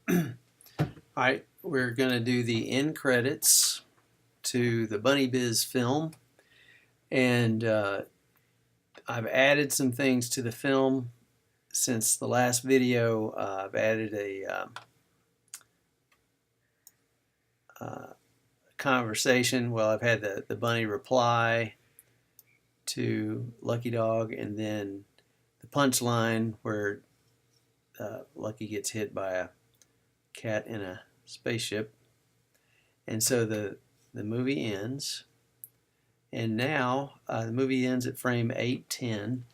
Alright, we're going to do the end credits to the Bunny Biz film, and I've added some things to the film since the last video. I've added a conversation. Well, I've had the bunny reply to Lucky Dog, and then the punchline where Lucky gets hit by a cat in a spaceship. And so the movie ends, and now the movie ends at frame 8:10,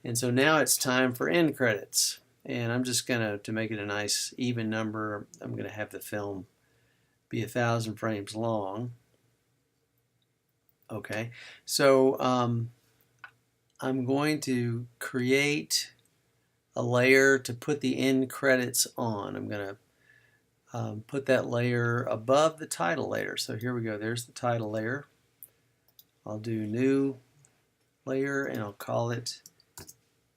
and so now it's time for end credits. And I'm just gonna, to make it a nice even number, I'm gonna have the film be 1,000 frames long. Okay, so I'm going to create a layer to put the end credits on. I'm gonna put that layer above the title layer. So here we go. There's the title layer. I'll do new layer and I'll call it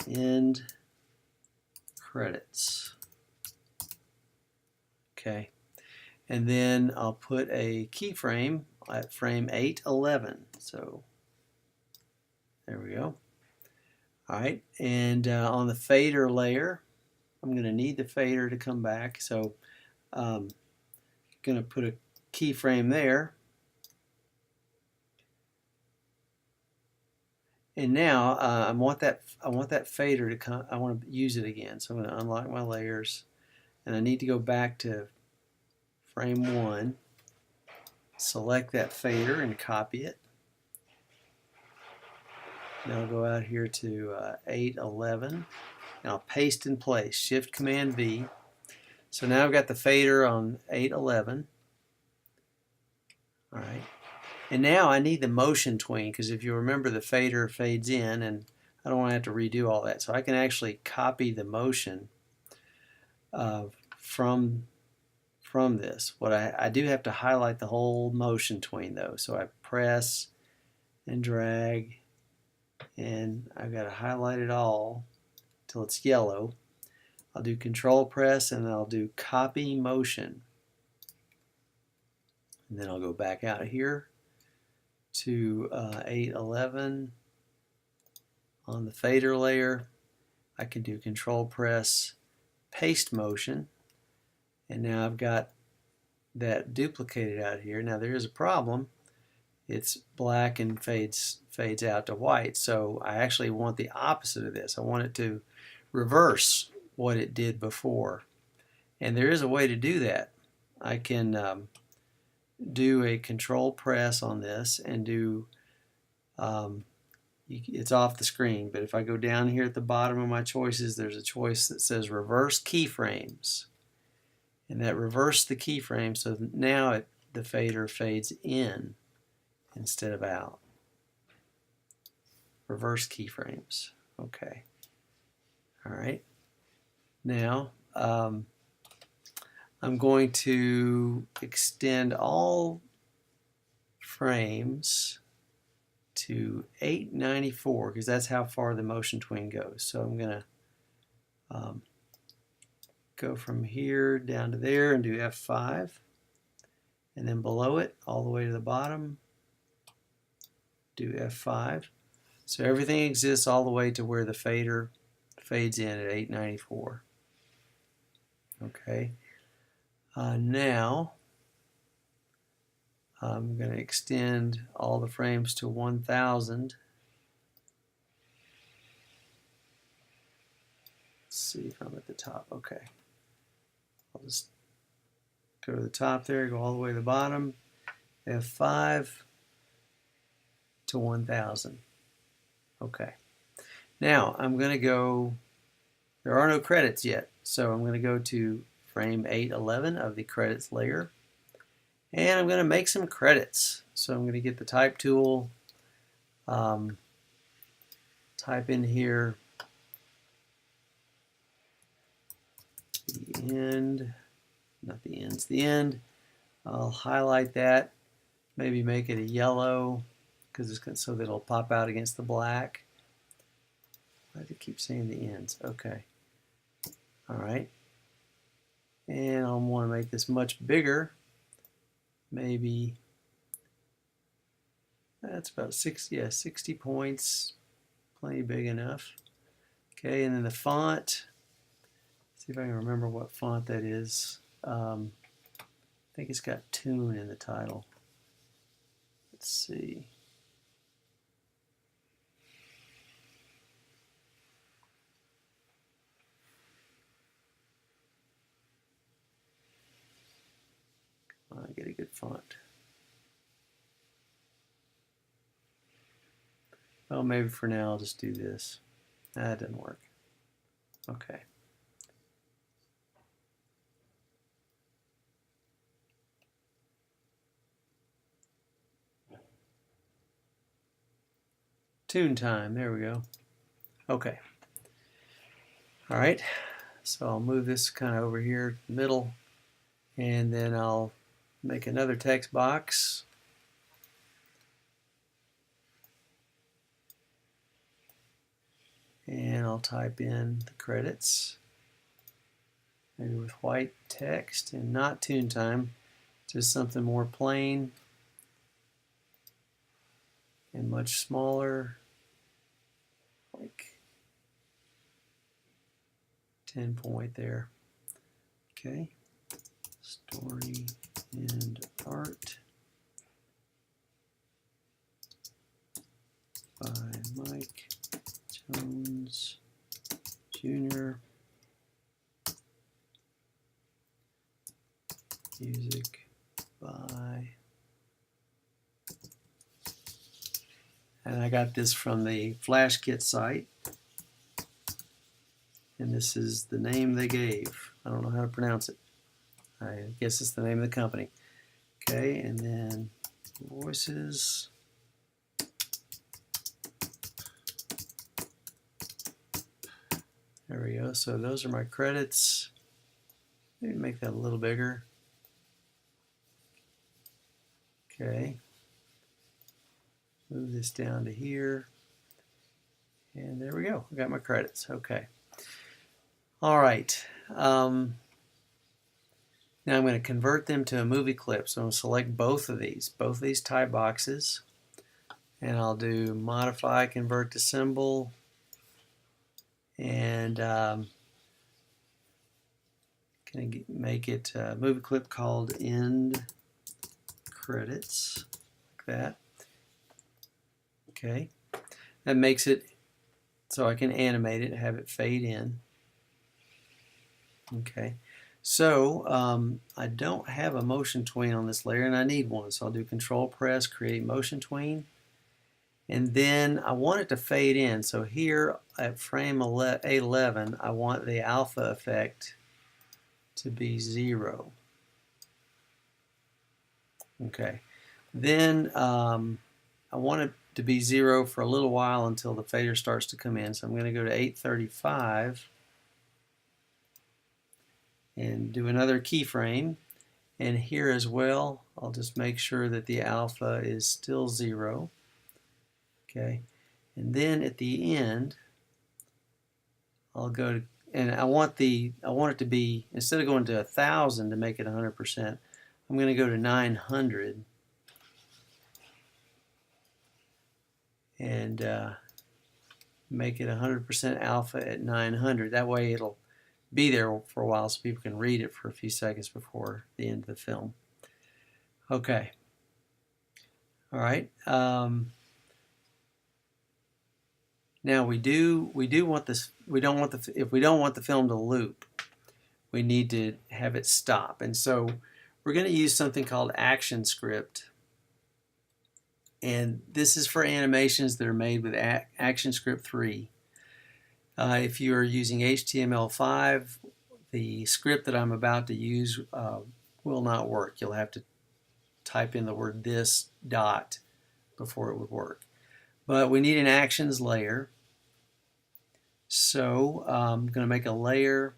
end credits. Okay. And then I'll put a keyframe at frame 8:11. So there we go. All right. And on the fader layer, I'm going to need the fader to come back. So I'm going to put a keyframe there. And now I want that fader to come. I want to use it again. So I'm going to unlock my layers, and I need to go back to frame 1. Select that fader and copy it. Now I'll go out here to 8:11, and I'll paste in place. Shift Command V. So now I've got the fader on 8:11. All right. And now I need the motion tween, because if you remember, the fader fades in, and I don't want to have to redo all that. So I can actually copy the motion from this. What I do have to highlight the whole motion tween though. So I press and drag, and I've got to highlight it all till it's yellow. I'll do Control press, and I'll do copy motion. And then I'll go back out here to 8:11 on the fader layer. I can do Control press, paste motion, and now I've got that duplicated out here. Now there is a problem. It's black and fades out to white, so I actually want the opposite of this. I want it to reverse what it did before, and there is a way to do that. I can do a Control press on this and do it's off the screen, but if I go down here at the bottom of my choices, there's a choice that says reverse keyframes, and that reversed the keyframe, so now the fader fades in instead of out. Reverse keyframes. Okay. All right. Now I'm going to extend all frames to 894, because that's how far the motion tween goes. So I'm going to go from here down to there and do F5, and then below it all the way to the bottom, do F5. So everything exists all the way to where the fader fades in at 894. Okay. Now I'm going to extend all the frames to 1,000. Let's see if I'm at the top. Okay. I'll just go to the top there, go all the way to the bottom, F5 to 1,000. Okay. Now I'm going to go, there are no credits yet, so I'm going to go to frame 8:11 of the credits layer, and I'm going to make some credits. So I'm going to get the type tool, type in here the end, not the ends, the end. I'll highlight that, maybe make it a yellow, because it's so that it'll pop out against the black. I have to keep saying the ends. Okay. All right. And I'll want to make this much bigger. Maybe that's about 60, yeah, 60 points, plenty big enough. Okay, and then the font, see if I can remember what font that is. I think it's got Tune in the title. Let's see. I get a good font. Well, maybe for now I'll just do this. That didn't work. Okay. Tune time, there we go. Okay. All right, so I'll move this kind of over here, middle, and then I'll make another text box. And I'll type in the credits, maybe with white text and not tune time, just something more plain and much smaller, like 10 point there. Okay, story and art by Mike Jones Jr. Music by, and I got this from the Flash Kit site, and this is the name they gave. I don't know how to pronounce it. I guess it's the name of the company. Okay, and then voices. There we go. So those are my credits. Maybe make that a little bigger. Okay. Move this down to here. And there we go. I got my credits. Okay. All right. Now I'm going to convert them to a movie clip. So I'm going to select both of these type boxes. And I'll do modify, convert to symbol. And can I make it a movie clip called End Credits, like that. Okay, that makes it so I can animate it, have it fade in. Okay, so I don't have a motion tween on this layer, and I need one, so I'll do Control Press, create motion tween, and then I want it to fade in. So here at frame 11, I want the alpha effect to be 0. Okay, then I want it to be 0 for a little while until the fader starts to come in. So I'm going to go to 835 and do another keyframe. And here as well, I'll just make sure that the alpha is still 0. Okay, and then at the end, I'll go to, and I want it to be, instead of going to 1,000 to make it 100%, I'm going to go to 900 and make it 100% alpha at 900. That way it'll be there for a while so people can read it for a few seconds before the end of the film. Okay. All right. Now we do want this. We don't want the, if we don't want the film to loop, we need to have it stop. And so we're going to use something called ActionScript. And this is for animations that are made with ActionScript 3. If you are using HTML5, the script that I'm about to use will not work. You'll have to type in the word this dot before it would work. But we need an actions layer. So I'm going to make a layer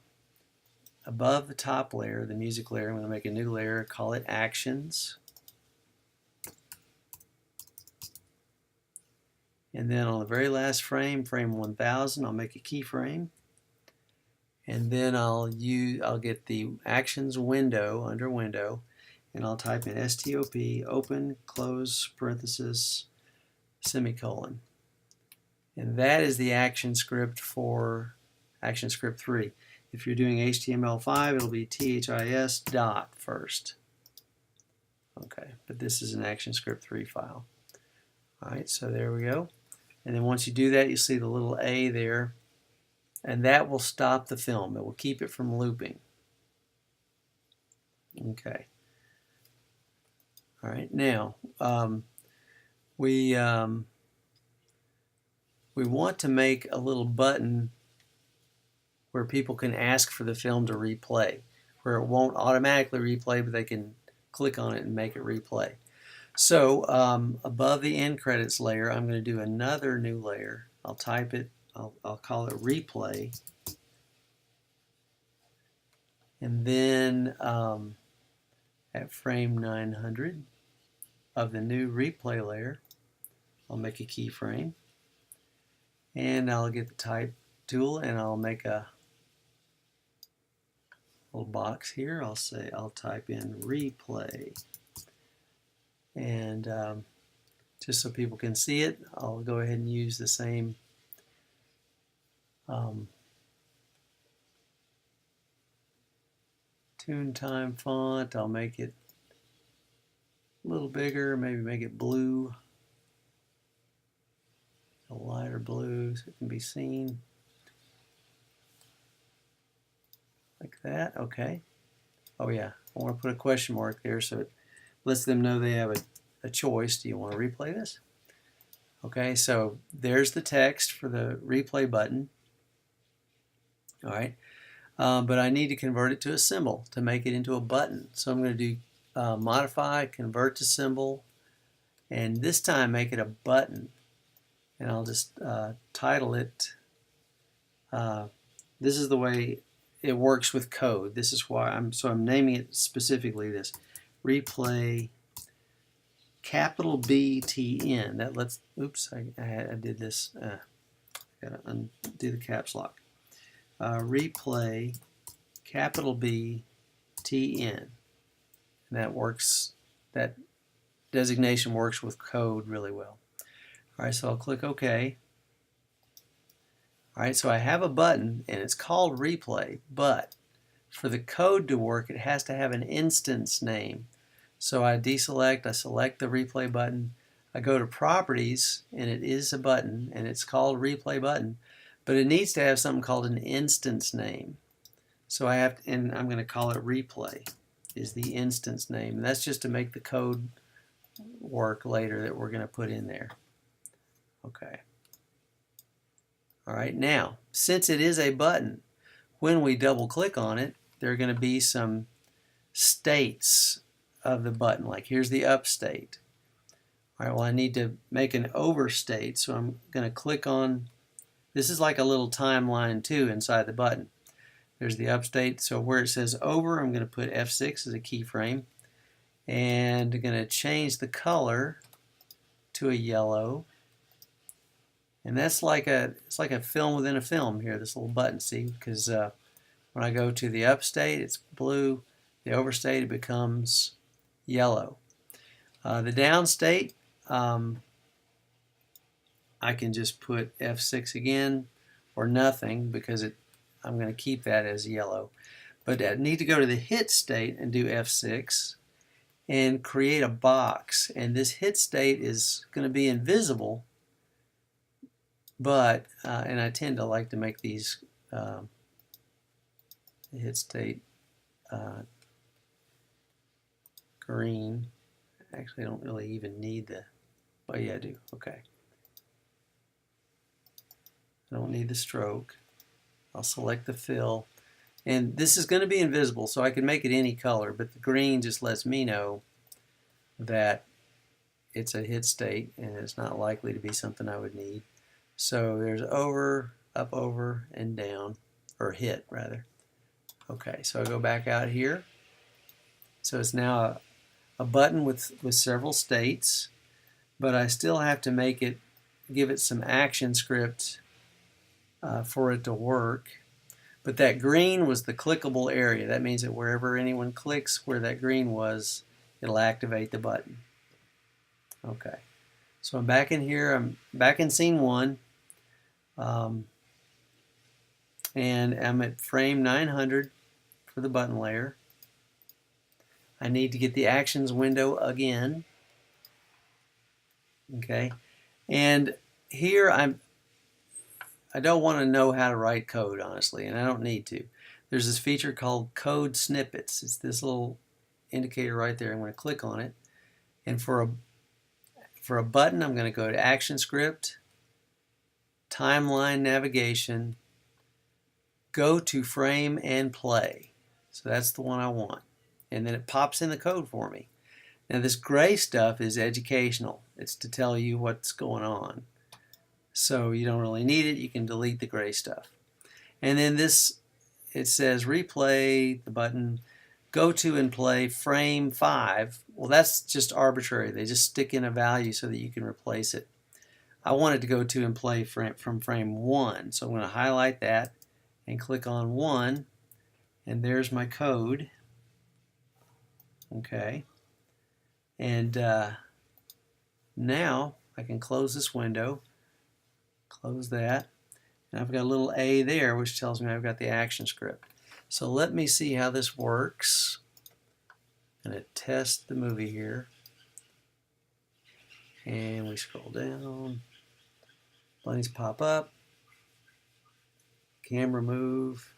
above the top layer, the music layer. I'm going to make a new layer, call it Actions. And then on the very last frame, frame 1000, I'll make a keyframe. and then I'll get the actions window under window, and I'll type in stop open close parenthesis semicolon, and that is the action script for action script 3. If you're doing HTML5, it'll be THIS dot first. Okay, but this is an action script 3 file. All right, so there we go. And then once you do that, you see the little A there, and that will stop the film. It will keep it from looping. Okay. All right, now we want to make a little button where people can ask for the film to replay, where it won't automatically replay, but they can click on it and make it replay. So above the end credits layer, I'm going to do another new layer. I'll type it, I'll call it replay. And then at frame 900 of the new replay layer, I'll make a keyframe. And I'll get the type tool and I'll make a little box here. I'll type in replay. And just so people can see it, I'll go ahead and use the same tune time font. I'll make it a little bigger, maybe make it blue, a lighter blue so it can be seen. Like that, okay. Oh yeah, I want to put a question mark there so it lets them know they have a choice. Do you want to replay this? Okay, so there's the text for the replay button. All right, but I need to convert it to a symbol to make it into a button. So I'm going to do modify, convert to symbol, and this time make it a button. And I'll just title it. This is the way it works with code. This is why I'm naming it specifically this replay capital BTN. That lets, oops, I did this. Gotta undo the caps lock. Replay capital BTN. And that works. That designation works with code really well. All right, so I'll click OK. All right, so I have a button and it's called replay, but for the code to work, it has to have an instance name. So I deselect, I select the replay button, I go to properties, and it is a button, and it's called replay button, but it needs to have something called an instance name. So I have to, and I'm going to call it replay is the instance name. And that's just to make the code work later that we're going to put in there. Okay. All right, now, since it is a button, when we double click on it, there are going to be some states of the button. Like here's the up state. All right, well, I need to make an over state, so I'm going to click on, this is like a little timeline too inside the button. There's the up state, so where it says over, I'm going to put F6 as a keyframe, and I'm going to change the color to a yellow. And that's like it's like a film within a film here, this little button, see? Because when I go to the up state, it's blue. The over state, it becomes yellow. The down state, I can just put F6 again or nothing because I'm going to keep that as yellow. But I need to go to the hit state and do F6 and create a box. And this hit state is going to be invisible. But, and I tend to like to make these hit state green. Actually, I don't really even need the, oh yeah, I do, okay. I don't need the stroke. I'll select the fill. And this is going to be invisible, so I can make it any color, but the green just lets me know that it's a hit state and it's not likely to be something I would need. So there's over, up, over, and down, or hit rather. Okay, so I go back out here. So it's now a button with several states, but I still have to make it, give it some action script for it to work. But that green was the clickable area. That means that wherever anyone clicks where that green was, it'll activate the button. Okay, so I'm back in here. I'm back in scene 1. And I'm at frame 900 for the button layer. I need to get the actions window again. Okay, and here I don't want to know how to write code, honestly, and I don't need to. There's this feature called code snippets. It's this little indicator right there. I'm going to click on it, and for a button, I'm going to go to Action Script, Timeline Navigation, go to Frame and Play. So that's the one I want, and then it pops in the code for me. Now this gray stuff is educational. It's to tell you what's going on. So you don't really need it. You can delete the gray stuff. And then this, it says replay the button, go to and play frame 5. Well, that's just arbitrary. They just stick in a value so that you can replace it. I want it to go to and play from frame 1. So I'm going to highlight that and click on 1. And there's my code. Okay. And now I can close this window. Close that, and I've got a little A there, which tells me I've got the action script. So let me see how this works. I'm going to test the movie here, and we scroll down. Bunnies pop up. Camera move.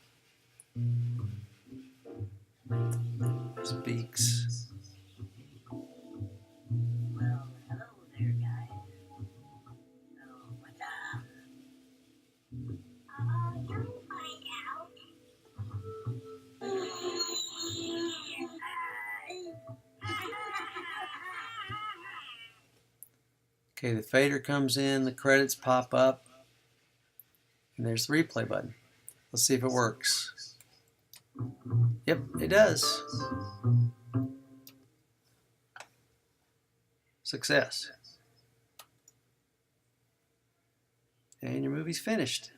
Speaks. Okay, the fader comes in, the credits pop up, and there's the replay button. Let's see if it works. Yep, it does. Success. And your movie's finished.